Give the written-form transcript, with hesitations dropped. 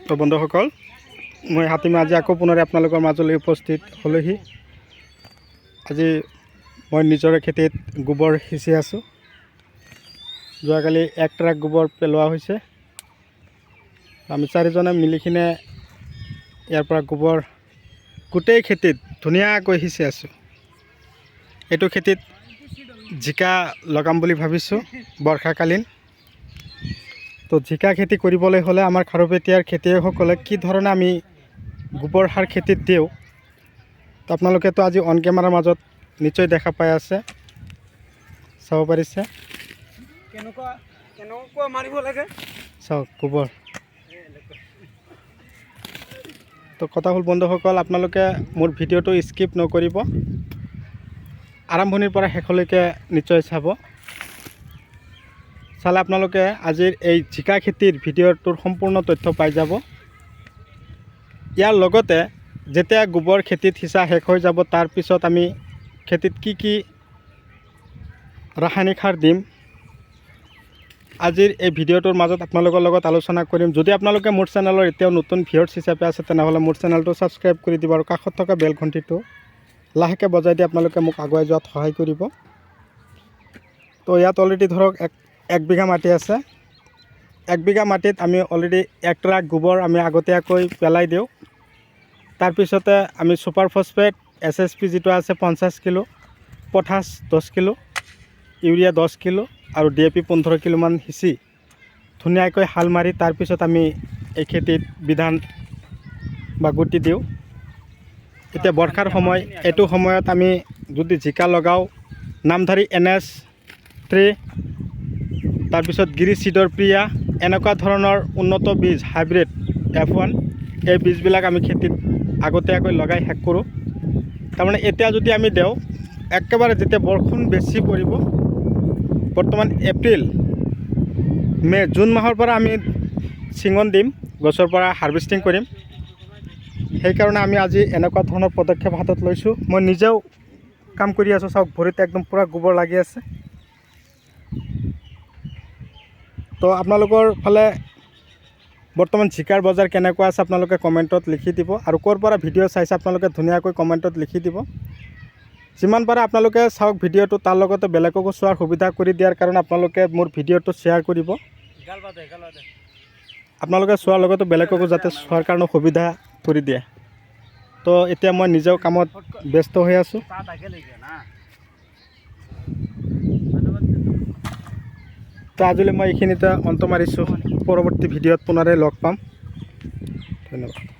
তো বন্ধুসকল, মই হাতীমা আজি আকৌ পুনৰে আপোনালোকৰ মাজলৈ উপস্থিত হ'লোহি। আজি মই নিজৰে খেতিত গোবৰ সিঁচি আছোঁ। যোৱাকালি 1 ট্ৰাক গোবৰ পেলোৱা হৈছে। আমি চাৰিজনে মিলি কিনে ইয়াৰ পৰা গোবৰ গোটেই খেতিত ধুনীয়াকৈ সিঁচি আছোঁ। এইটো খেতিত জিকা লগাম বুলি ভাবিছোঁ বৰ্ষাকালীন। তো জিকা খেতি কৰিবলৈ হ'লে আমাৰ খাৰুপেটীয়াৰ খেতিয়কসকলে কি ধৰণে আমি গোবৰ সাৰ খেতিত দিওঁ, তো আপোনালোকেতো আজি অন কেমেৰাৰ মাজত নিশ্চয় দেখা পাই আছে, চাব পাৰিছে। কেনেকুৱা মাৰিব লাগে চাওক গোবৰ। তো কথা হ'ল বন্ধুসকল, আপোনালোকে মোৰ ভিডিঅ'টো স্কিপ নকৰিব, আৰম্ভণিৰ পৰা শেষলৈকে নিশ্চয় চাব। চালে আপোনালোকে আজিৰ এই জিকা খেতিৰ ভিডিঅ'টোৰ সম্পূৰ্ণ তথ্য পাই যাব। ইয়াৰ লগতে যেতিয়া গোবৰ খেতিত সিঁচা শেষ হৈ যাব, তাৰপিছত আমি খেতিত কি কি ৰাসায়নিক সাৰ দিম, আজিৰ এই ভিডিঅ'টোৰ মাজত আপোনালোকৰ লগত আলোচনা কৰিম। যদি আপোনালোকে মোৰ চেনেলৰ এতিয়াও নতুন ভিউৱাৰ্ছ হিচাপে আছে, তেনেহ'লে মোৰ চেনেলটো ছাবস্ক্ৰাইব কৰি দিব আৰু কাষত থকা বেল ঘণ্টিটো লাহেকৈ বজাই দি আপোনালোকে মোক আগুৱাই যোৱাত সহায় কৰিব। তো ইয়াত অলৰেডি ধৰক এক বিঘা মাটি আছে। 1 বিঘা মাটিত আমি অলৰেডি 1 ট্ৰাক গোবৰ আমি আগতীয়াকৈ পেলাই দিওঁ। তাৰপিছতে আমি ছুপাৰ ফছফেট SSP যিটো আছে 50 kilo, potash 10 kilo, urea 10 kilo আৰু DAP 15 কিলোমান সিঁচি ধুনীয়াকৈ হাল মাৰি তাৰপিছত আমি এই খেতিত বিধান বা গুটি দিওঁ। এতিয়া বৰ্ষাৰ সময়, এইটো সময়ত আমি যদি জিকা লগাওঁ, নামধাৰী NS3, তাৰপিছত গিৰি চিডৰ প্ৰিয়া, এনেকুৱা ধৰণৰ উন্নত বীজ হাইব্ৰিড F1, এই বীজবিলাক আমি খেতিত আগতীয়াকৈ লগাই শেষ কৰোঁ। তাৰমানে এতিয়া যদি আমি দিওঁ, একেবাৰে যেতিয়া বৰষুণ বেছি পৰিব, বৰ্তমান এপ্ৰিল, মে, জুন মাহৰ পৰা আমি ছিঙন দিম, গছৰ পৰা হাৰ্ভেষ্টিং কৰিম। সেইকাৰণে আমি আজি এনেকুৱা ধৰণৰ পদক্ষেপ হাতত লৈছোঁ। মই নিজেও কাম কৰি আছোঁ, চাওক ভৰিত একদম পূৰা গোবৰ লাগি আছে। তো আপোনালোকৰ ফালে বৰ্তমান জিকাৰ বজাৰ কেনেকুৱা আছে আপোনালোকে কমেণ্টত লিখি দিব, আৰু ক'ৰ পৰা ভিডিঅ' চাইছে আপোনালোকে ধুনীয়াকৈ কমেণ্টত লিখি দিব। যিমান পাৰে আপোনালোকে চাওক ভিডিঅ'টো, তাৰ লগতে বেলেগকো চোৱাৰ সুবিধা কৰি দিয়াৰ কাৰণে আপোনালোকে মোৰ ভিডিঅ'টো শ্বেয়াৰ কৰিব। আপোনালোকে চোৱাৰ লগতে বেলেগকো যাতে চোৱাৰ কাৰণে সুবিধা কৰি দিয়ে। তো এতিয়া মই নিজেও কামত ব্যস্ত হৈ আছোঁ। তো আজিলৈ মই এইখিনিতে অন্ত মাৰিছোঁ। পৰৱৰ্তী ভিডিঅ'ত পুনৰাই লগ পাম। ধন্যবাদ।